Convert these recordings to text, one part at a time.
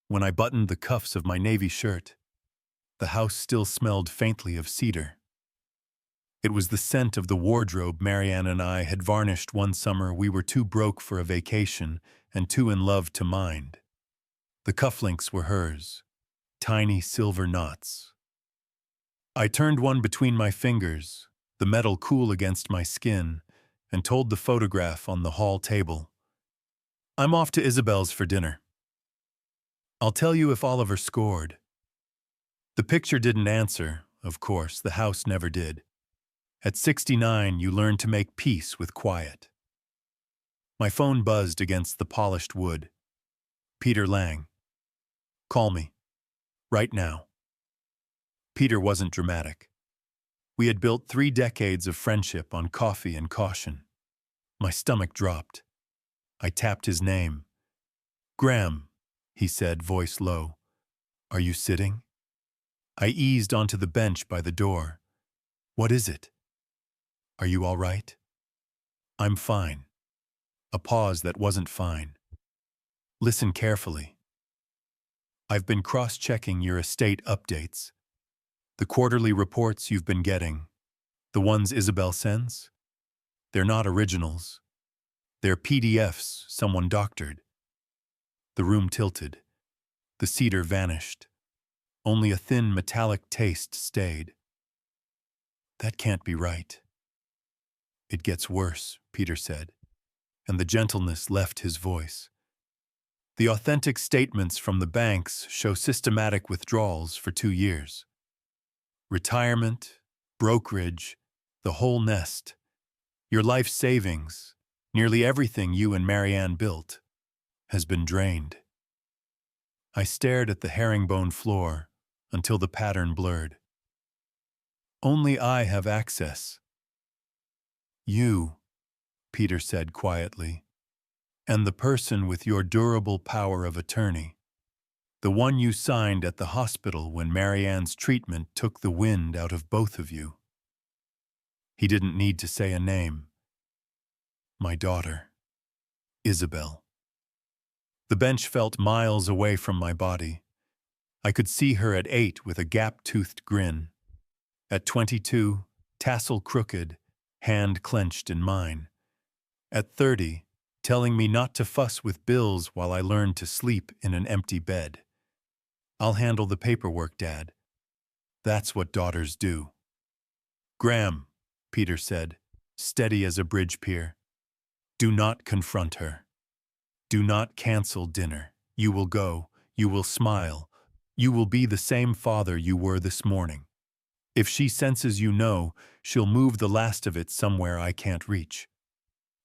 when I buttoned the cuffs of my navy shirt. The house still smelled faintly of cedar. It was the scent of the wardrobe Marianne and I had varnished one summer we were too broke for a vacation and too in love to mind. The cufflinks were hers, tiny silver knots. I turned one between my fingers, the metal cool against my skin, and told the photograph on the hall table, "I'm off to Isabel's for dinner. I'll tell you if Oliver scored." The picture didn't answer, of course, the house never did. At 69, you learn to make peace with quiet. My phone buzzed against the polished wood. Peter Lang. "Call me. Right now." Peter wasn't dramatic. We had built 3 decades of friendship on coffee and caution. My stomach dropped. I tapped his name. "Graham," he said, voice low. "Are you sitting?" I eased onto the bench by the door. "What is it?" "Are you all right?" "I'm fine." A pause that wasn't fine. "Listen carefully. I've been cross-checking your estate updates. The quarterly reports you've been getting, the ones Isabel sends, they're not originals. They're PDFs someone doctored." The room tilted. The cedar vanished. Only a thin metallic taste stayed. "That can't be right." "It gets worse," Peter said, and the gentleness left his voice. "The authentic statements from the banks show systematic withdrawals for 2 years. Retirement, brokerage, the whole nest. Your life savings, nearly everything you and Marianne built, has been drained." I stared at the herringbone floor until the pattern blurred. "Only I have access." "You," Peter said quietly, "and the person with your durable power of attorney. The one you signed at the hospital when Marianne's treatment took the wind out of both of you." He didn't need to say a name. "My daughter, Isabel." The bench felt miles away from my body. I could see her at 8 with a gap-toothed grin. At 22, tassel crooked, hand clenched in mine. At 30, telling me not to fuss with bills while I learned to sleep in an empty bed. "I'll handle the paperwork, Dad." That's what daughters do. "Graham," Peter said, steady as a bridge pier, "do not confront her. Do not cancel dinner. You will go. You will smile. You will be the same father you were this morning. If she senses you know, she'll move the last of it somewhere I can't reach.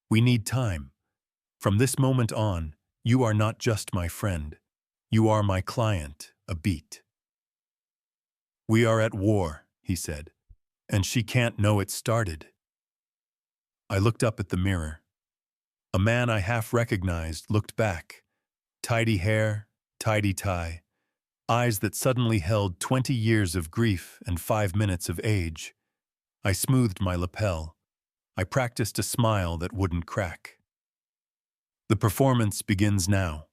We need time. From this moment on, you are not just my friend. You are my client, a beat." "We are at war," he said, "and she can't know it started." I looked up at the mirror. A man I half recognized looked back. Tidy hair, tidy tie, eyes that suddenly held 20 years of grief and 5 minutes of age. I smoothed my lapel. I practiced a smile that wouldn't crack. "The performance begins now."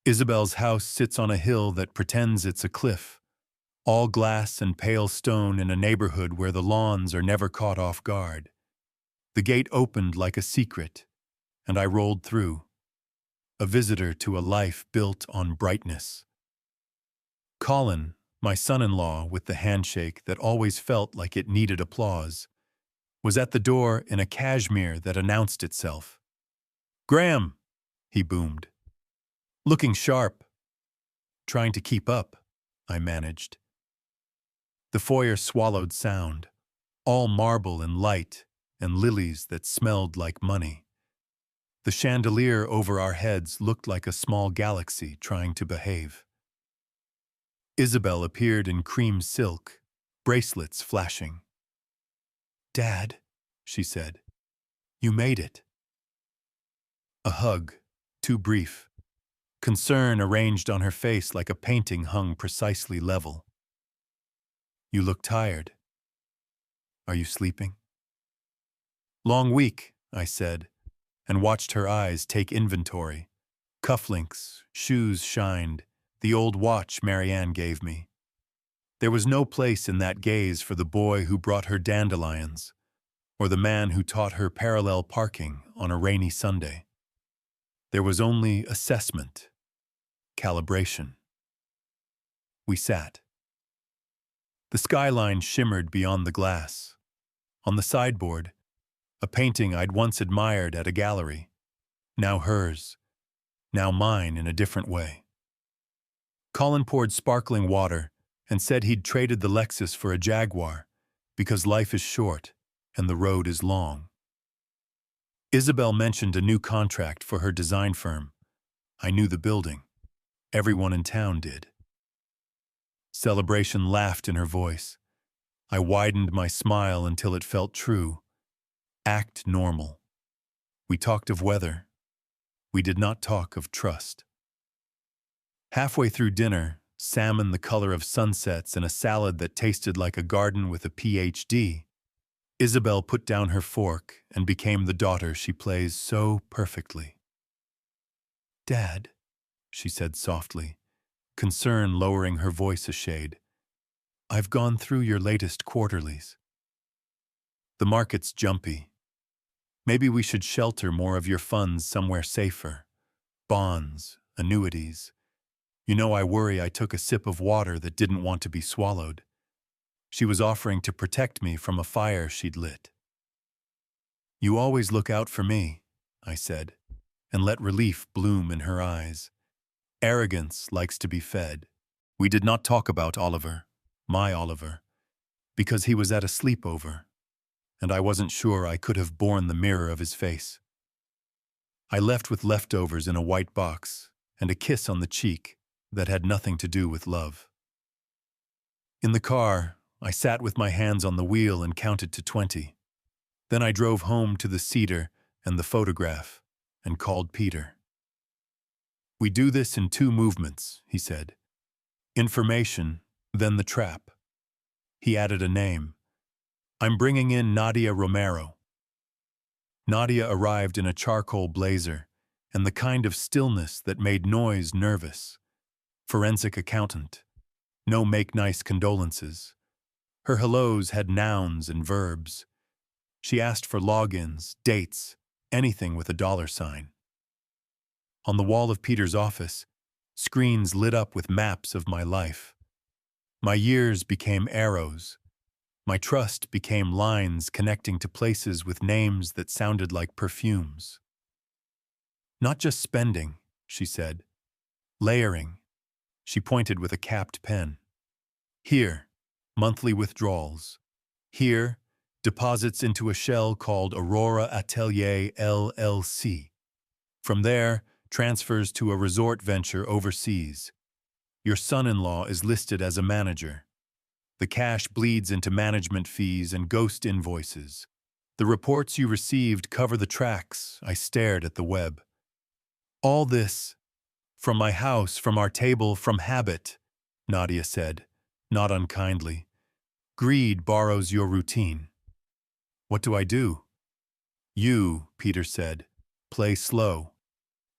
Isabel's house sits on a hill that pretends it's a cliff, all glass and pale stone in a neighborhood where the lawns are never caught off guard. The gate opened like a secret, and I rolled through, a visitor to a life built on brightness. Colin, my son-in-law with the handshake that always felt like it needed applause, was at the door in a cashmere that announced itself. "Graham," he boomed. "Looking sharp." "Trying to keep up," I managed. The foyer swallowed sound, all marble and light and lilies that smelled like money. The chandelier over our heads looked like a small galaxy trying to behave. Isabel appeared in cream silk, bracelets flashing. "Dad," she said, "you made it." A hug, too brief. Concern arranged on her face like a painting hung precisely level. "You look tired. Are you sleeping?" "Long week," I said, and watched her eyes take inventory. Cufflinks, shoes shined, the old watch Marianne gave me. There was no place in that gaze for the boy who brought her dandelions, or the man who taught her parallel parking on a rainy Sunday. There was only assessment, calibration. We sat. The skyline shimmered beyond the glass. On the sideboard, a painting I'd once admired at a gallery, now hers, now mine in a different way. Colin poured sparkling water and said he'd traded the Lexus for a Jaguar because life is short and the road is long. Isabel mentioned a new contract for her design firm. I knew the building. Everyone in town did. Celebration laughed in her voice. I widened my smile until it felt true. Act normal. We talked of weather. We did not talk of trust. Halfway through dinner, salmon the color of sunsets and a salad that tasted like a garden with a PhD, Isabel put down her fork and became the daughter she plays so perfectly. "Dad," she said softly, concern lowering her voice a shade, "I've gone through your latest quarterlies. The market's jumpy. Maybe we should shelter more of your funds somewhere safer. Bonds, annuities. You know I worry I took a sip of water that didn't want to be swallowed." She was offering to protect me from a fire she'd lit. "You always look out for me," I said, and let relief bloom in her eyes. Arrogance likes to be fed. We did not talk about Oliver, my Oliver, because he was at a sleepover, and I wasn't sure I could have borne the mirror of his face. I left with leftovers in a white box and a kiss on the cheek that had nothing to do with love. In the car, I sat with my hands on the wheel and counted to 20. Then I drove home to the cedar and the photograph and called Peter. "We do this in 2 movements," he said. "Information, then the trap." He added a name. "I'm bringing in Nadia Romero." Nadia arrived in a charcoal blazer and the kind of stillness that made noise nervous. Forensic accountant. No make-nice condolences. Her hellos had nouns and verbs. She asked for logins, dates, anything with a $sign. On the wall of Peter's office, screens lit up with maps of my life. My years became arrows. My trust became lines connecting to places with names that sounded like perfumes. "Not just spending," she said. "Layering." She pointed with a capped pen. "Here, monthly withdrawals. Here, deposits into a shell called Aurora Atelier LLC. From there, transfers to a resort venture overseas. Your son-in-law is listed as a manager. The cash bleeds into management fees and ghost invoices. The reports you received cover the tracks." I stared at the web. "All this, from my house, from our table, from habit," Nadia said, not unkindly. "Greed borrows your routine." "What do I do?" "You," Peter said, "play slow.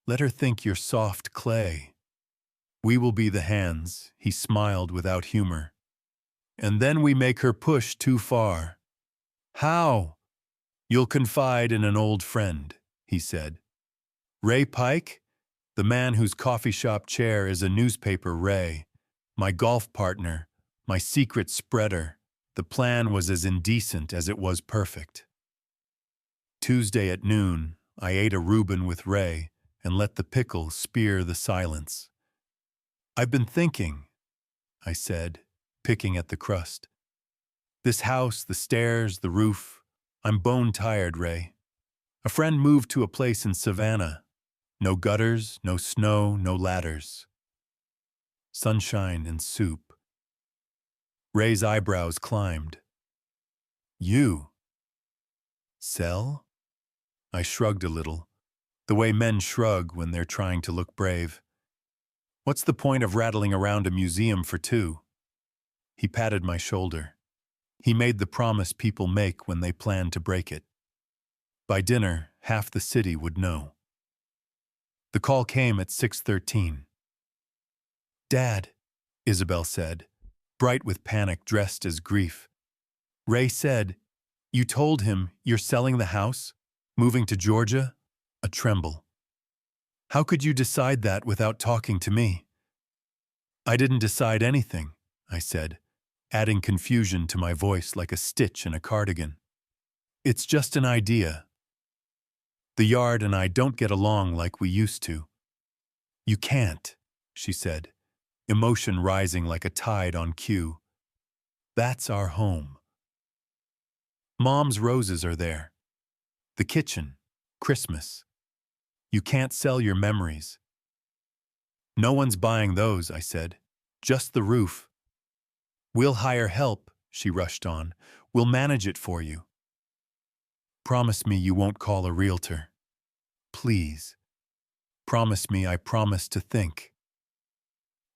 Let her think you're soft clay. We will be the hands," he smiled without humor. "And then we make her push too far." "How?" "You'll confide in an old friend," he said. "Ray Pike? The man whose coffee shop chair is a newspaper Ray. My golf partner, my secret spreader. The plan was as indecent as it was perfect." Tuesday at noon, I ate a Reuben with Ray and let the pickle spear the silence. "I've been thinking," I said, picking at the crust. "This house, the stairs, the roof. I'm bone-tired, Ray. A friend moved to a place in Savannah. No gutters, no snow, no ladders. Sunshine and soup." Ray's eyebrows climbed. "You? Sell?" I shrugged a little, the way men shrug when they're trying to look brave. "What's the point of rattling around a museum for 2? He patted my shoulder. He made the promise people make when they plan to break it. By dinner, half the city would know. The call came at 6:13. "Dad," Isabel said, bright with panic dressed as grief. Ray said, "You told him you're selling the house? Moving to Georgia?" A tremble. "How could you decide that without talking to me?" "I didn't decide anything," I said, adding confusion to my voice like a stitch in a cardigan. "It's just an idea. The yard and I don't get along like we used to." "You can't," she said, emotion rising like a tide on cue. "That's our home. Mom's roses are there. The kitchen. Christmas. You can't sell your memories." "No one's buying those," I said. "Just the roof." "We'll hire help," she rushed on. "We'll manage it for you." "Promise me you won't call a realtor. Please. Promise me I promise to think."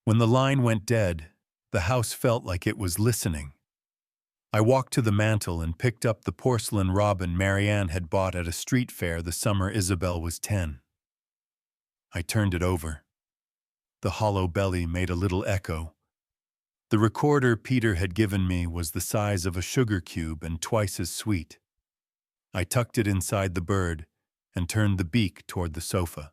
When the line went dead, the house felt like it was listening. I walked to the mantel and picked up the porcelain robin Marianne had bought at a street fair the summer Isabel was 10. I turned it over. The hollow belly made a little echo. The recorder Peter had given me was the size of a sugar cube and twice as sweet. I tucked it inside the bird and turned the beak toward the sofa.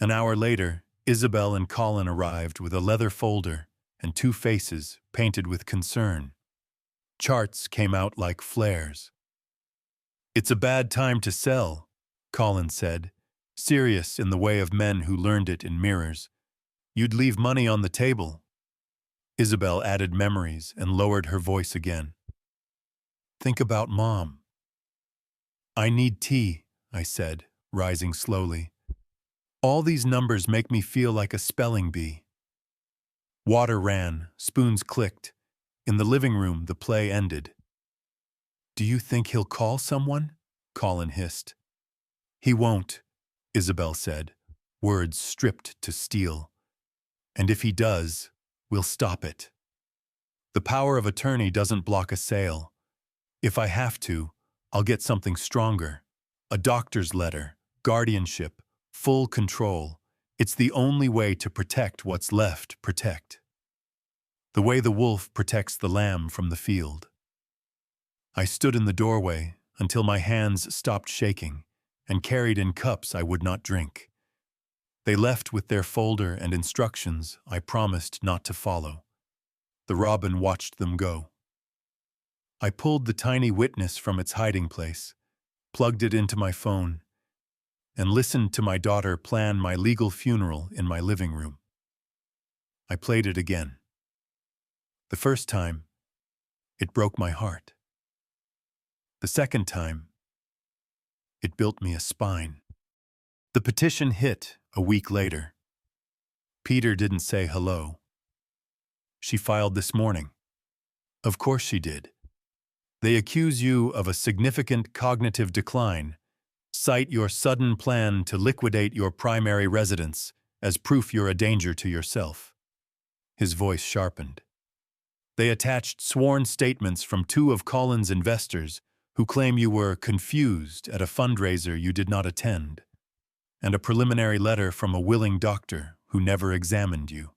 An hour later, Isabel and Colin arrived with a leather folder and two faces painted with concern. Charts came out like flares. "It's a bad time to sell," Colin said, serious in the way of men who learned it in mirrors. "You'd leave money on the table." Isabel added memories and lowered her voice again. "Think about Mom." "I need tea," I said, rising slowly. "All these numbers make me feel like a spelling bee." Water ran, spoons clicked. In the living room, the play ended. "Do you think he'll call someone?" Colin hissed. "He won't," Isabel said, words stripped to steel. "And if he does, we'll stop it. The power of attorney doesn't block a sale. If I have to, I'll get something stronger. A doctor's letter, guardianship, full control. It's the only way to protect what's left, protect. The way the wolf protects the lamb from the field." I stood in the doorway until my hands stopped shaking and carried in cups I would not drink. They left with their folder and instructions I promised not to follow. The robin watched them go. I pulled the tiny witness from its hiding place, plugged it into my phone, and listened to my daughter plan my legal funeral in my living room. I played it again. The first time, it broke my heart. The second time, it built me a spine. The petition hit a week later. Peter didn't say hello. "She filed this morning." "Of course she did. They accuse you of a significant cognitive decline. Cite your sudden plan to liquidate your primary residence as proof you're a danger to yourself." His voice sharpened. "They attached sworn statements from two of Colin's investors who claim you were confused at a fundraiser you did not attend, and a preliminary letter from a willing doctor who never examined you."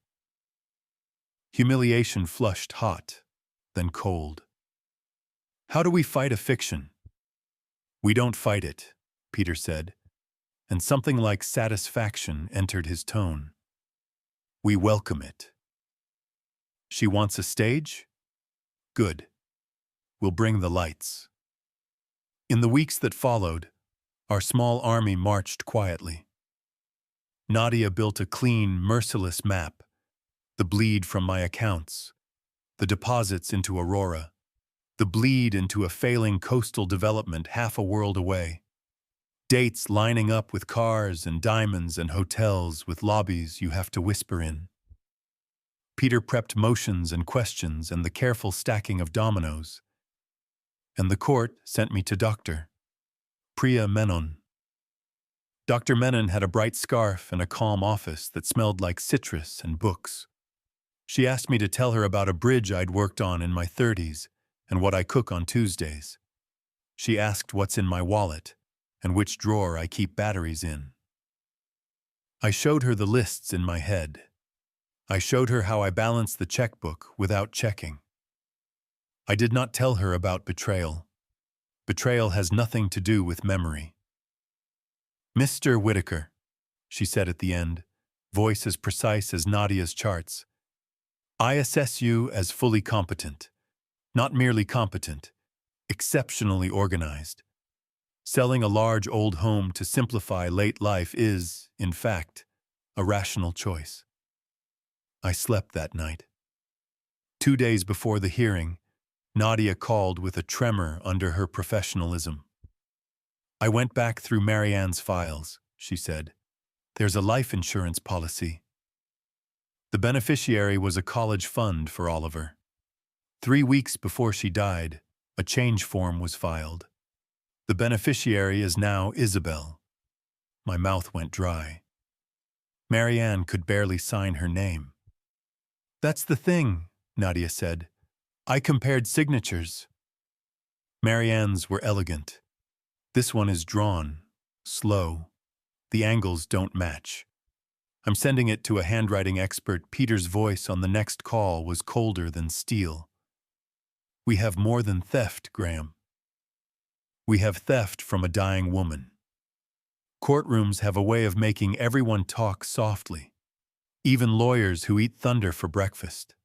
Humiliation flushed hot, then cold. "How do we fight a fiction?" "We don't fight it," Peter said, and something like satisfaction entered his tone. "We welcome it." "She wants a stage? Good. We'll bring the lights." In the weeks that followed, our small army marched quietly. Nadia built a clean, merciless map, the bleed from my accounts, the deposits into Aurora, the bleed into a failing coastal development half a world away. Dates lining up with cars and diamonds and hotels with lobbies you have to whisper in. Peter prepped motions and questions and the careful stacking of dominoes. And the court sent me to Dr. Priya Menon. Dr. Menon had a bright scarf and a calm office that smelled like citrus and books. She asked me to tell her about a bridge I'd worked on in my 30s and what I cook on Tuesdays. She asked what's in my wallet and which drawer I keep batteries in. I showed her the lists in my head. I showed her how I balanced the checkbook without checking. I did not tell her about betrayal. Betrayal has nothing to do with memory. "Mr. Whitaker," she said at the end, voice as precise as Nadia's charts, "I assess you as fully competent. Not merely competent, exceptionally organized. Selling a large old home to simplify late life is, in fact, a rational choice." I slept that night. 2 days before the hearing, Nadia called with a tremor under her professionalism. "I went back through Marianne's files," she said. "There's a life insurance policy. The beneficiary was a college fund for Oliver. 3 weeks before she died, a change form was filed. The beneficiary is now Isabel." My mouth went dry. Marianne could barely sign her name. "That's the thing," Nadia said. "I compared signatures." Marianne's were elegant. This one is drawn, slow. The angles don't match. I'm sending it to a handwriting expert. Peter's voice on the next call was colder than steel. "We have more than theft, Graham. We have theft from a dying woman. Courtrooms have a way of making everyone talk softly, even lawyers who eat thunder for breakfast."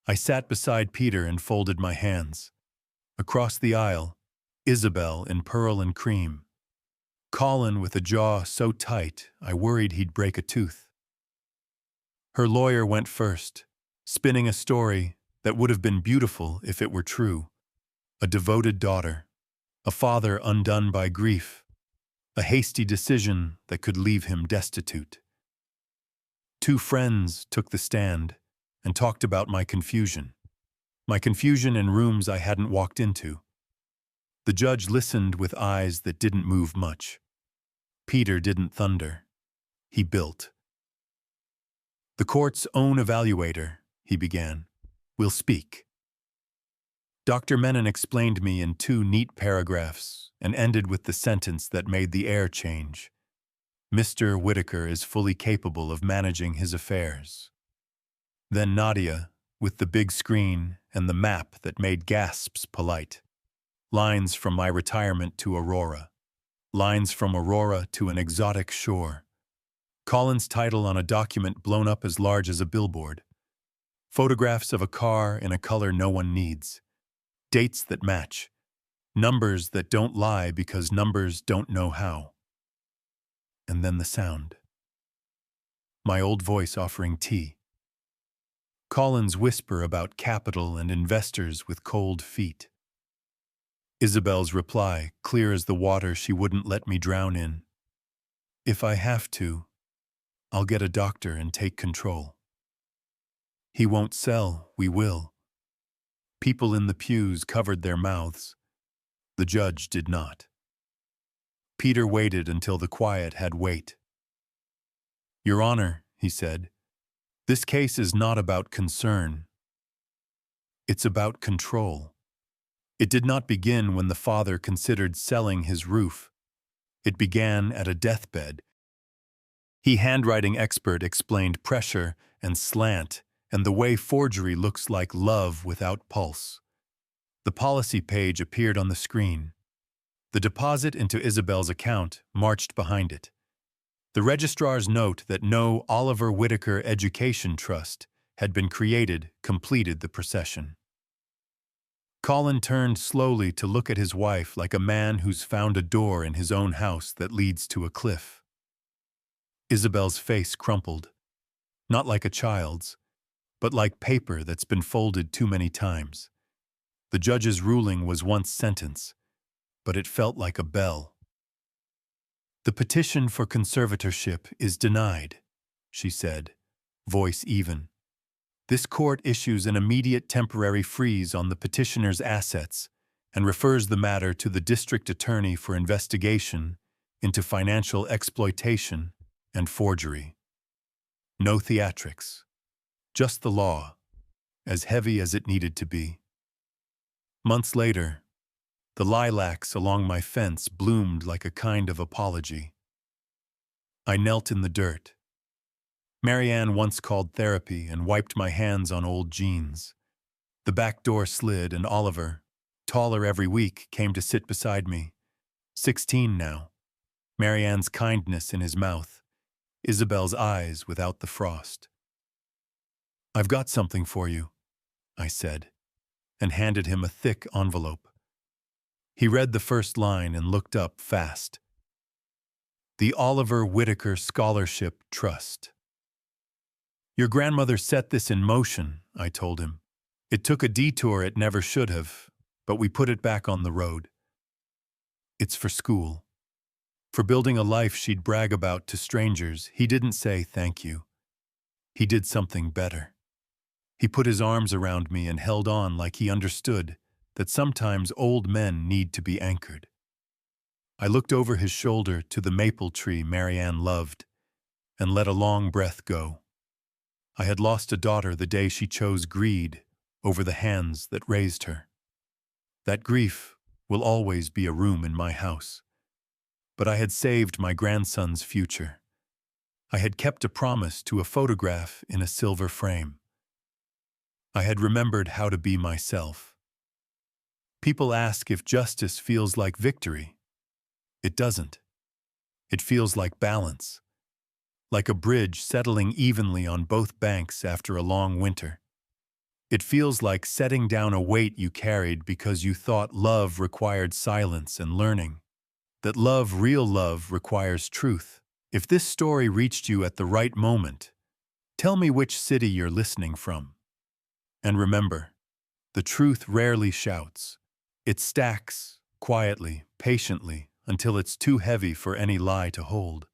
I sat beside Peter and folded my hands. Across the aisle, Isabel in pearl and cream. Colin with a jaw so tight I worried he'd break a tooth. Her lawyer went first, spinning a story that would have been beautiful if it were true. A devoted daughter, a father undone by grief, a hasty decision that could leave him destitute. 2 friends took the stand and talked about my confusion in rooms I hadn't walked into. The judge listened with eyes that didn't move much. Peter didn't thunder. He built. "The court's own evaluator," he began, "will speak." Dr. Menon explained me in 2 neat paragraphs and ended with the sentence that made the air change. "Mr. Whitaker is fully capable of managing his affairs." Then Nadia, with the big screen and the map that made gasps polite. Lines from my retirement to Aurora. Lines from Aurora to an exotic shore. Colin's title on a document blown up as large as a billboard. Photographs of a car in a color no one needs. Dates that match. Numbers that don't lie because numbers don't know how. And then the sound. My old voice offering tea. Colin's whisper about capital and investors with cold feet. Isabel's reply, clear as the water she wouldn't let me drown in. "If I have to, I'll get a doctor and take control." "He won't sell, we will." People in the pews covered their mouths. The judge did not. Peter waited until the quiet had weight. "Your Honor," he said, "this case is not about concern. It's about control. It did not begin when the father considered selling his roof. It began at a deathbed." He handwriting expert explained pressure and slant and the way forgery looks like love without pulse. The policy page appeared on the screen. The deposit into Isabel's account marched behind it. The registrar's note that no Oliver Whitaker Education Trust had been created completed the procession. Colin turned slowly to look at his wife like a man who's found a door in his own house that leads to a cliff. Isabel's face crumpled, not like a child's, but like paper that's been folded too many times. The judge's ruling was once sentence, but it felt like a bell. "The petition for conservatorship is denied," she said, voice even. "This court issues an immediate temporary freeze on the petitioner's assets and refers the matter to the district attorney for investigation into financial exploitation and forgery. No theatrics. Just the law, as heavy as it needed to be." Months later, the lilacs along my fence bloomed like a kind of apology. I knelt in the dirt. Marianne once called therapy and wiped my hands on old jeans. The back door slid and Oliver, taller every week, came to sit beside me. 16 now. Marianne's kindness in his mouth, Isabel's eyes without the frost. "I've got something for you," I said, and handed him a thick envelope. He read the first line and looked up fast. "The Oliver Whitaker Scholarship Trust." "Your grandmother set this in motion," I told him. "It took a detour it never should have, but we put it back on the road. It's for school. For building a life she'd brag about to strangers." He didn't say thank you. He did something better. He put his arms around me and held on like he understood that sometimes old men need to be anchored. I looked over his shoulder to the maple tree Marianne loved and let a long breath go. I had lost a daughter the day she chose greed over the hands that raised her. That grief will always be a room in my house. But I had saved my grandson's future. I had kept a promise to a photograph in a silver frame. I had remembered how to be myself. People ask if justice feels like victory. It doesn't. It feels like balance, like a bridge settling evenly on both banks after a long winter. It feels like setting down a weight you carried because you thought love required silence and learning. That love, real love, requires truth. If this story reached you at the right moment, tell me which city you're listening from. And remember, the truth rarely shouts. It stacks, quietly, patiently, until it's too heavy for any lie to hold.